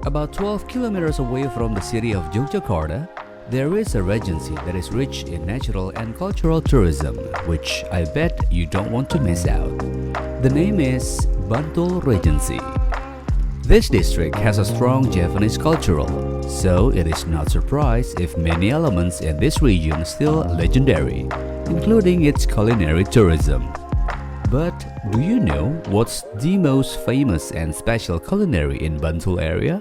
About 12 kilometers away from the city of Yogyakarta, there is a regency that is rich in natural and cultural tourism, which I bet you don't want to miss out. The name is Bantul Regency. This district has a strong Javanese cultural, so it is not surprised if many elements in this region still legendary, including its culinary tourism. But do you know what's the most famous and special culinary in Bantul area?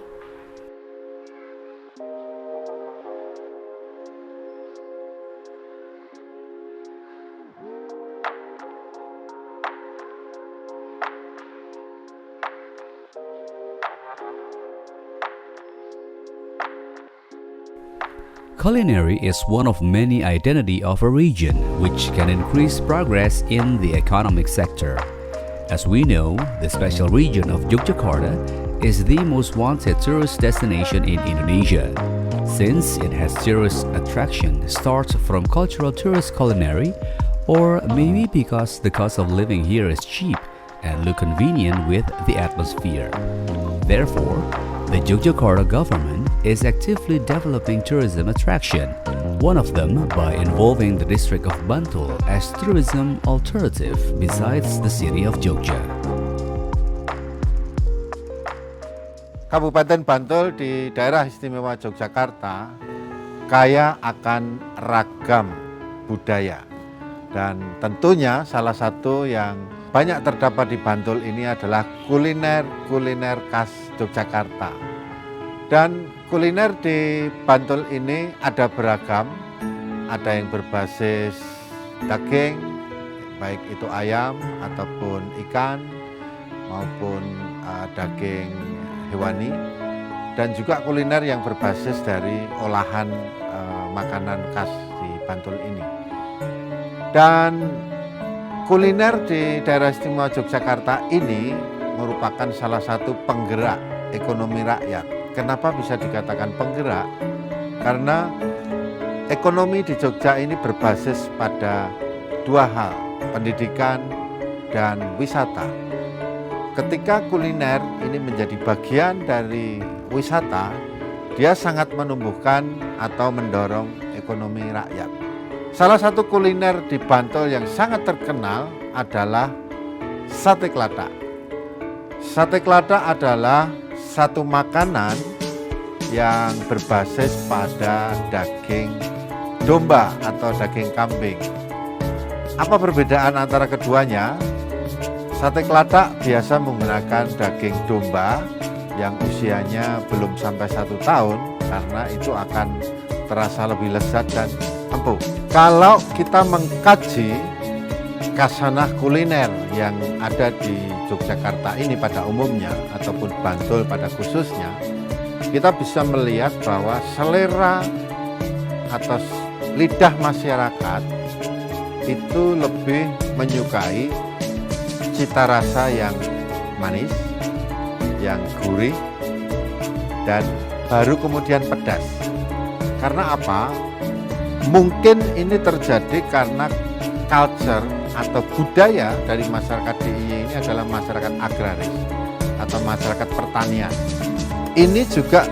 Culinary is one of many identity of a region which can increase progress in the economic sector. As we know, the special region of Yogyakarta is the most wanted tourist destination in Indonesia, since it has tourist attraction starts from cultural tourist culinary, or maybe because the cost of living here is cheap and look convenient with the atmosphere. Therefore, the Yogyakarta government is actively developing tourism attraction, one of them by involving the district of Bantul as tourism alternative besides the city of Jogja. Kabupaten Bantul di daerah istimewa Yogyakarta kaya akan ragam budaya, dan tentunya salah satu yang banyak terdapat di Bantul ini adalah kuliner khas Yogyakarta. Dan kuliner di Bantul ini ada beragam, ada yang berbasis daging, baik itu ayam ataupun ikan maupun daging hewani, dan juga kuliner yang berbasis dari olahan makanan khas di Bantul ini. Dan kuliner di daerah istimewa Yogyakarta ini merupakan salah satu penggerak ekonomi rakyat. Kenapa bisa dikatakan penggerak? Karena ekonomi di Jogja ini berbasis pada dua hal, pendidikan dan wisata. Ketika kuliner ini menjadi bagian dari wisata, dia sangat menumbuhkan atau mendorong ekonomi rakyat. Salah satu kuliner di Bantul yang sangat terkenal adalah sate klatak. Sate klatak adalah satu makanan yang berbasis pada daging domba atau daging kambing. Apa perbedaan antara keduanya? Sate klatak biasa menggunakan daging domba yang usianya belum sampai 1 tahun, karena itu akan terasa lebih lezat dan empuk. Kalau kita mengkaji khasanah kuliner yang ada di Yogyakarta ini pada umumnya ataupun Bantul pada khususnya, kita bisa melihat bahwa selera atau lidah masyarakat itu lebih menyukai cita rasa yang manis, yang gurih, dan baru kemudian pedas. Karena apa? Mungkin ini terjadi karena culture atau budaya dari masyarakat DIY ini adalah masyarakat agraris atau masyarakat pertanian. Ini juga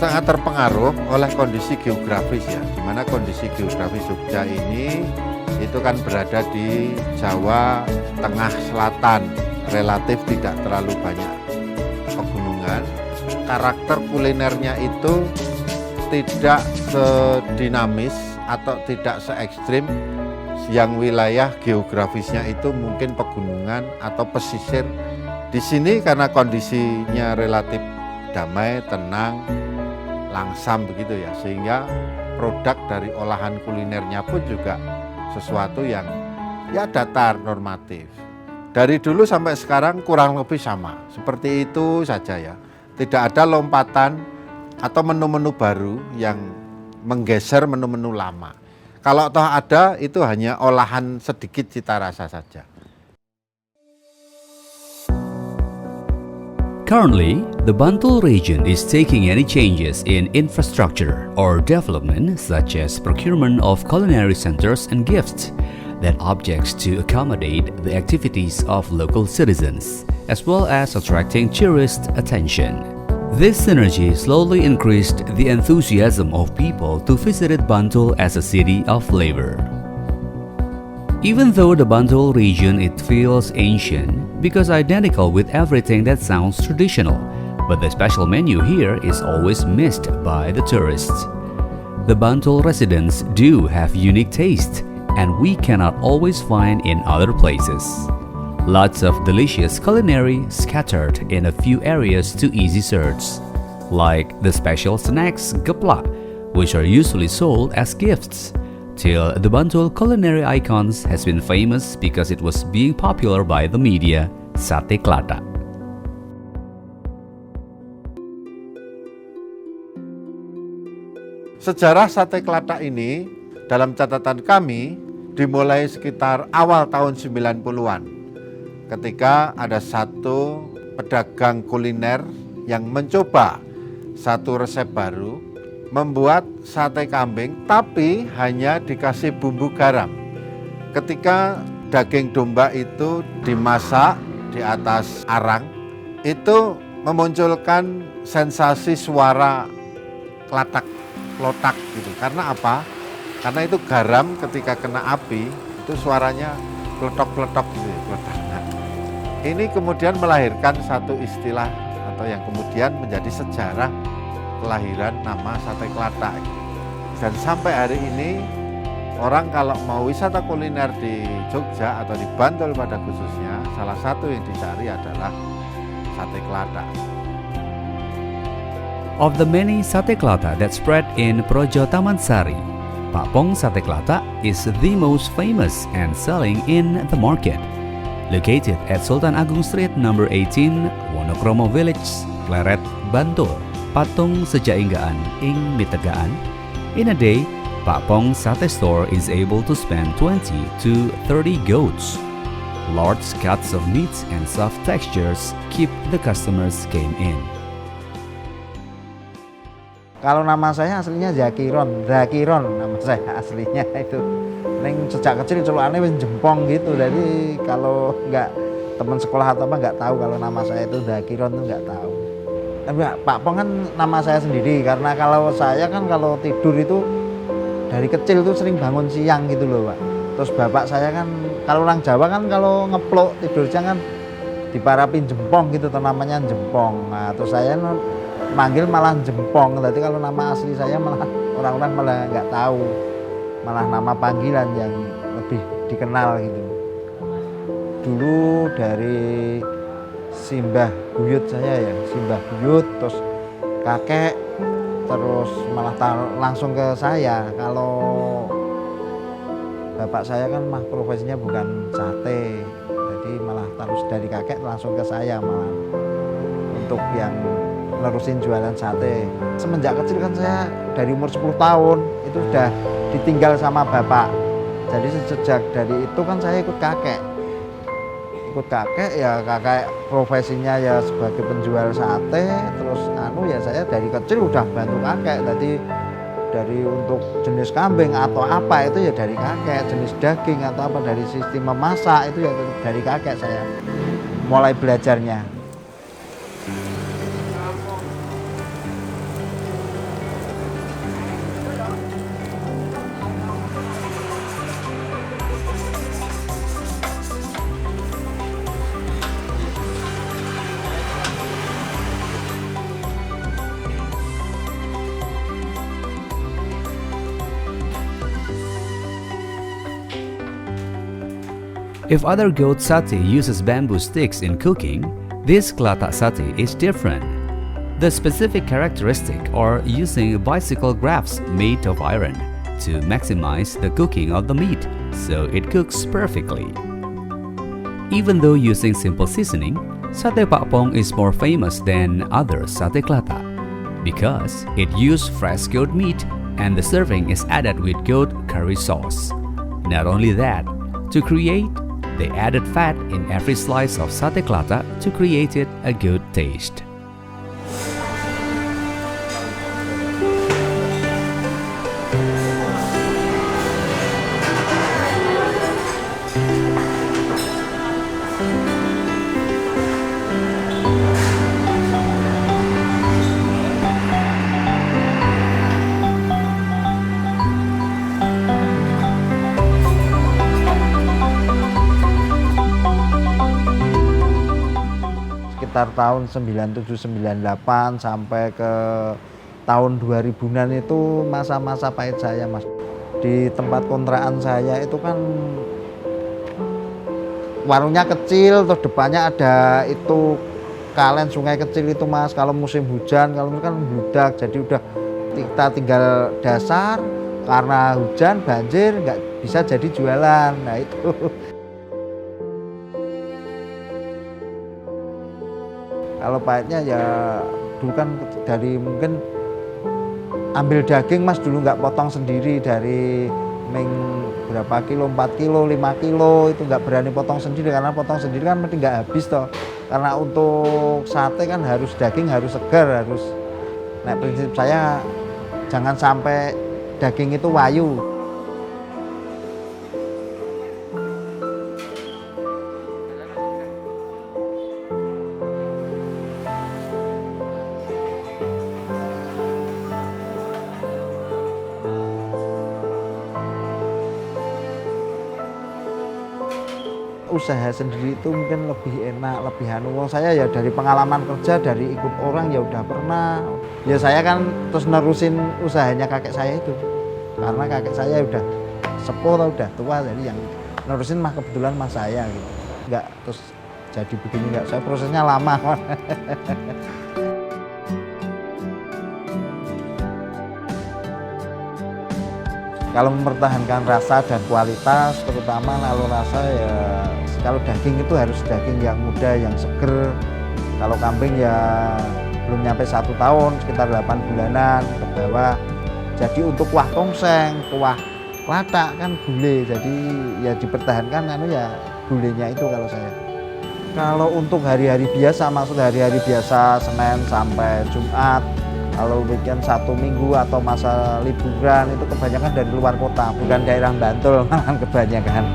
sangat terpengaruh oleh kondisi geografis ya, di mana kondisi geografis Jogja ini itu kan berada di Jawa Tengah Selatan, relatif tidak terlalu banyak pegunungan. Karakter kulinernya itu tidak sedinamis atau tidak se ekstrim yang wilayah geografisnya itu mungkin pegunungan atau pesisir. Di sini karena kondisinya relatif damai, tenang, langsam begitu ya, sehingga produk dari olahan kulinernya pun juga sesuatu yang ya datar, normatif. Dari dulu sampai sekarang kurang lebih sama, seperti itu saja ya. Tidak ada lompatan atau menu-menu baru yang menggeser menu-menu lama. Kalau toh ada, itu hanya olahan sedikit cita rasa saja. Currently, the Bantul region is taking any changes in infrastructure or development, such as procurement of culinary centers and gifts, that objects to accommodate the activities of local citizens, as well as attracting tourist attention. This synergy slowly increased the enthusiasm of people to visit Bantul as a city of flavor. Even though the Bantul region it feels ancient because identical with everything that sounds traditional, but the special menu here is always missed by the tourists. The Bantul residents do have unique taste, and we cannot always find in other places. Lots of delicious culinary scattered in a few areas to easy search, like the special snacks geplak, which are usually sold as gifts, till the Bantul culinary icons has been famous because it was being popular by the media, sate kelata. Sejarah sate kelata ini dalam catatan kami dimulai sekitar awal tahun 90-an ketika ada satu pedagang kuliner yang mencoba satu resep baru membuat sate kambing tapi hanya dikasih bumbu garam. Ketika daging domba itu dimasak di atas arang, itu memunculkan sensasi suara kelatak lotak gitu. Karena apa? Karena itu garam ketika kena api itu suaranya kletok-kletok gitu ya, kletok. Nah, ini kemudian melahirkan satu istilah atau yang kemudian menjadi sejarah kelahiran nama sate kelata. Dan sampai hari ini orang kalau mau wisata kuliner di Jogja atau di Bantul pada khususnya, salah satu yang dicari adalah sate kelata. Of the many sate kelata that spread in Projo Tamansari, Pak Pong Sate Kelata is the most famous and selling in the market. Located at Sultan Agung Street number 18, Wonokromo Village, Pleret, Bantul, Patung Sejainggaan ing Mitegaan. In a day, Pak Pong Sate Store is able to spend 20 to 30 goats. Large cuts of meats and soft textures keep the customers came in. Kalau nama saya aslinya Zakiron nama saya aslinya itu. Neng sejak kecil celukannya wis jempong gitu. Jadi kalau nggak teman sekolah atau apa nggak tahu kalau nama saya itu Zakiron tuh nggak tahu. Tapi Pak Pong kan nama saya sendiri karena kalau saya kan kalau tidur itu dari kecil tuh sering bangun siang gitu loh Pak. Terus bapak saya kan kalau orang Jawa kan kalau ngeplok tidur siang kan diparapin jempong gitu, namanya jempong. Nah terus saya manggil malah jempong. Jadi kalau nama asli saya malah orang-orang malah nggak tahu, malah nama panggilan yang lebih dikenal gitu. Dulu dari Simbah Buyut saya ya, Simbah Buyut, terus kakek, terus malah langsung ke saya. Kalau bapak saya kan mah profesinya bukan sate, jadi malah terus dari kakek langsung ke saya malah untuk yang nerusin jualan sate. Semenjak kecil kan saya dari umur 10 tahun itu sudah ditinggal sama bapak. Jadi sejak dari itu kan saya ikut kakek. Ya kakek profesinya ya sebagai penjual sate, terus ya saya dari kecil udah bantu kakek. Jadi dari untuk jenis kambing atau apa itu ya dari kakek, jenis daging atau apa dari sistem memasak itu ya dari kakek saya mulai belajarnya. If other goat satay uses bamboo sticks in cooking, this kelata satay is different. The specific characteristic are using bicycle grafts made of iron to maximize the cooking of the meat so it cooks perfectly. Even though using simple seasoning, Sate Pak Pong is more famous than other sate kelata because it uses fresh goat meat and the serving is added with goat curry sauce. Not only that, to create, they added fat in every slice of sate kelata to create it a good taste. sekitar tahun 97-98 sampai ke tahun 2000-an itu masa-masa pahit saya, Mas. Di tempat kontrakan saya itu kan warungnya kecil, terus depannya ada itu kalen sungai kecil itu, Mas. Kalau musim hujan, kalau ini kan bludak, jadi udah kita tinggal dasar, karena hujan banjir nggak bisa jadi jualan. Nah itu kalau pahitnya ya dulu kan dari mungkin ambil daging, Mas, dulu nggak potong sendiri dari berapa kilo, 4 kilo, 5 kilo itu nggak berani potong sendiri, karena potong sendiri kan mesti nggak habis toh. Karena untuk sate kan harus daging harus segar, harus. Nah, prinsip saya jangan sampai daging itu wayu. Usaha sendiri itu mungkin lebih enak, lebih wong saya ya dari pengalaman kerja, dari ikut orang ya udah pernah. Ya saya kan terus nerusin usahanya kakek saya itu. Karena kakek saya udah sepuh, udah tua, jadi yang nerusin mah kebetulan mas saya gitu. Enggak terus jadi begini, enggak, saya prosesnya lama. Kalau mempertahankan rasa dan kualitas, terutama kalau rasa ya, kalau daging itu harus daging yang muda, yang seger. Kalau kambing ya belum nyampe 1 tahun, sekitar 8 bulanan ke bawah. Jadi untuk kuah tongseng, kuah latak kan gulai, jadi ya dipertahankan ya gulainya itu kalau saya. Kalau untuk hari-hari biasa, maksud hari-hari biasa Senin sampai Jumat, kalau weekend 1 minggu atau masa liburan itu kebanyakan dari luar kota, bukan daerah Bantul malah kebanyakan.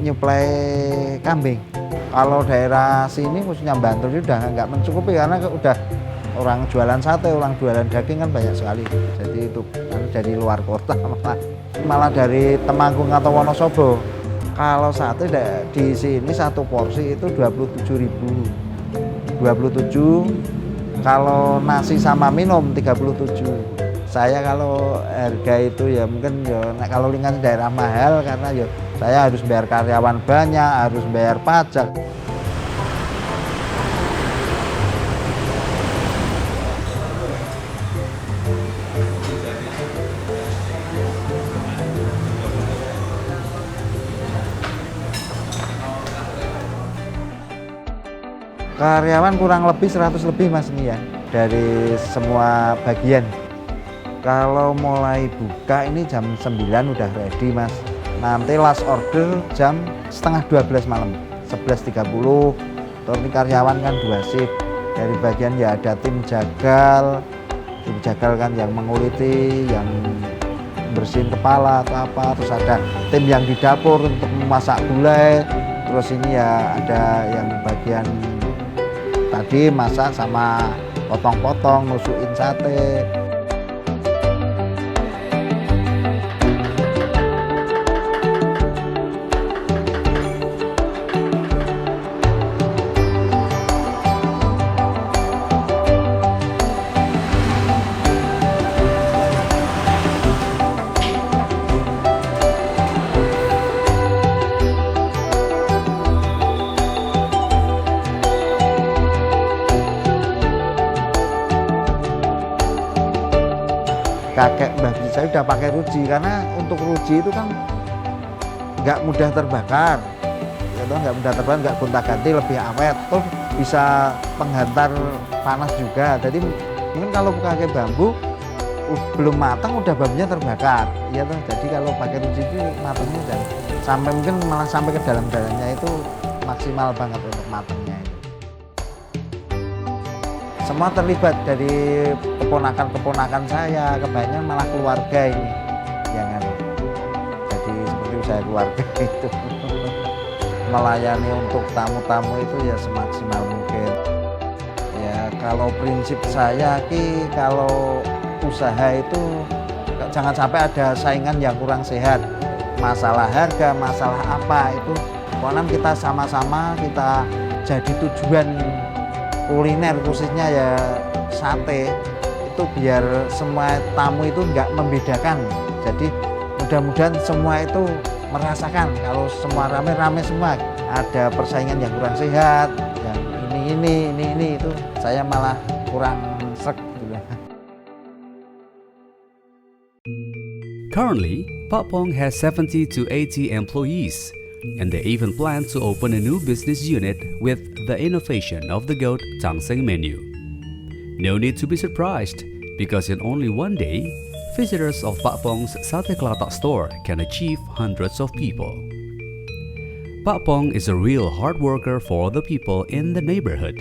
Nyuplai kambing. Kalau daerah sini khususnya Bantul itu udah nggak mencukupi, karena udah orang jualan sate, orang jualan daging kan banyak sekali. Jadi itu kan dari luar kota malah dari Temanggung atau Wonosobo. Kalau sate di sini 1 porsi itu 27.000. 27. Kalau nasi sama minum 37. Saya kalau harga itu ya mungkin ya kalau lingkungan daerah mahal, karena ya saya harus bayar karyawan banyak, harus bayar pajak. Karyawan kurang lebih 100 lebih, Mas, ini ya, dari semua bagian. Kalau mulai buka ini jam 9 udah ready, Mas. Nanti last order jam setengah 12 malam, 11.30. Terus ini karyawan kan 2 shift. Dari bagian ya ada tim jagal kan yang menguliti, yang bersihin kepala atau apa. Terus ada tim yang di dapur untuk memasak gulai. Terus ini ya ada yang bagian tadi masak sama potong-potong, nusukin sate. Kakek bagi saya udah pakai ruji, karena untuk ruji itu kan nggak mudah terbakar, nggak mudah terbakar, nggak gonta-ganti, lebih awet, terus bisa penghantar panas juga. Jadi mungkin kalau pakai bambu belum matang udah babinya terbakar, ya tuh. Jadi kalau pakai ruji itu matangnya dan sampai mungkin malah sampai ke dalam-dalamnya itu maksimal banget untuk matangnya itu. Semua terlibat dari keponakan-keponakan saya, kebanyakan malah keluarga ini, jangan. Jadi seperti usaha keluarga itu melayani untuk tamu-tamu itu ya semaksimal mungkin. Ya kalau prinsip saya kalau usaha itu jangan sampai ada saingan yang kurang sehat, masalah harga, masalah apa itu, pokoknya kita sama-sama kita jadi tujuan kuliner khususnya ya sate itu biar semua tamu itu nggak membedakan. Jadi mudah-mudahan semua itu merasakan kalau semua rame-rame semua, ada persaingan yang kurang sehat, yang ini itu saya malah kurang srek gitu. Currently, Pak Pong has 70 to 80 employees, and they even plan to open a new business unit with the innovation of the goat tangseng menu. No need to be surprised, because in only one day, visitors of Pak Pong's Sate Kelatak store can achieve hundreds of people. Pak Pong is a real hard worker for the people in the neighborhood.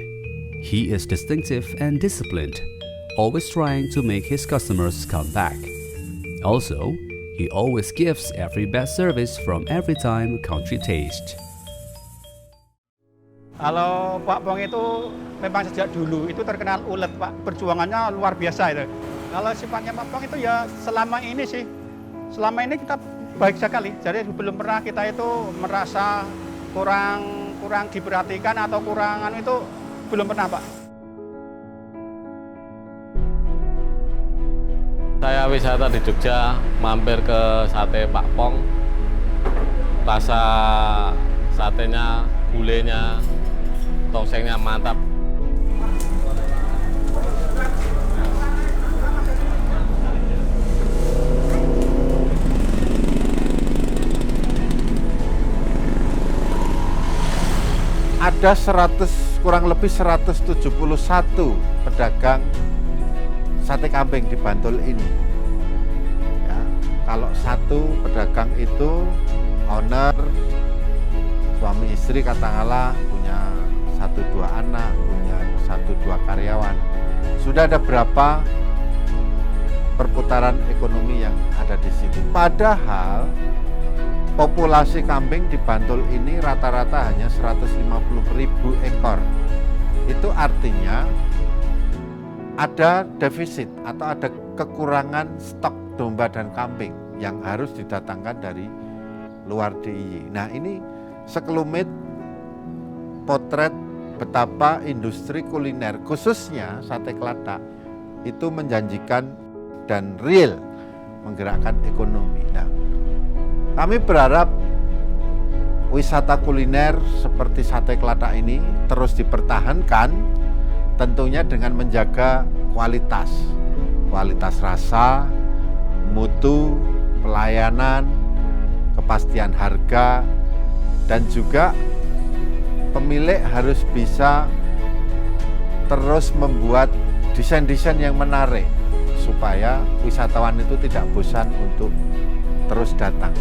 He is distinctive and disciplined, always trying to make his customers come back. Also, he always gives every best service from every time country taste. Kalau Pak Pong itu memang sejak dulu itu terkenal ulet, Pak. Perjuangannya luar biasa itu. Kalau sifatnya Pak Pong itu ya selama ini kita baik sekali. Jadi belum pernah kita itu merasa kurang diperhatikan atau kurangan itu belum pernah, Pak. Saya wisata di Jogja, mampir ke sate Pak Pong. Rasa satenya, gulenya, tongsengnya mantap. Ada kurang lebih 171 pedagang sate kambing di Bantul ini. Ya, kalau satu pedagang itu owner, suami istri katakanlah punya 1-2 anak, punya 1-2 karyawan. Sudah ada berapa perputaran ekonomi yang ada di situ. Padahal populasi kambing di Bantul ini rata-rata hanya 150.000 ekor. Itu artinya ada defisit atau ada kekurangan stok domba dan kambing yang harus didatangkan dari luar DIY. Nah, ini sekelumit potret betapa industri kuliner khususnya sate Kelatak itu menjanjikan dan real menggerakkan ekonomi. Nah, kami berharap wisata kuliner seperti sate Kelatak ini terus dipertahankan, tentunya dengan menjaga kualitas rasa, mutu, pelayanan, kepastian harga, dan juga pemilik harus bisa terus membuat desain-desain yang menarik supaya wisatawan itu tidak bosan untuk terus datang.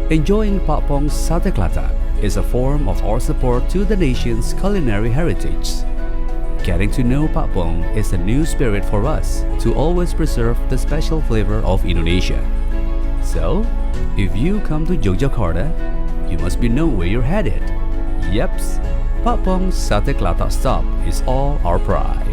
Enjoying Pak Pong's Sate Kelatak is a form of our support to the nation's culinary heritage. Getting to know Pak Pong is a new spirit for us to always preserve the special flavor of Indonesia. So, if you come to Yogyakarta, you must be know where you're headed. Yeps, Pak Pong's Sate Kelatak stop is all our pride.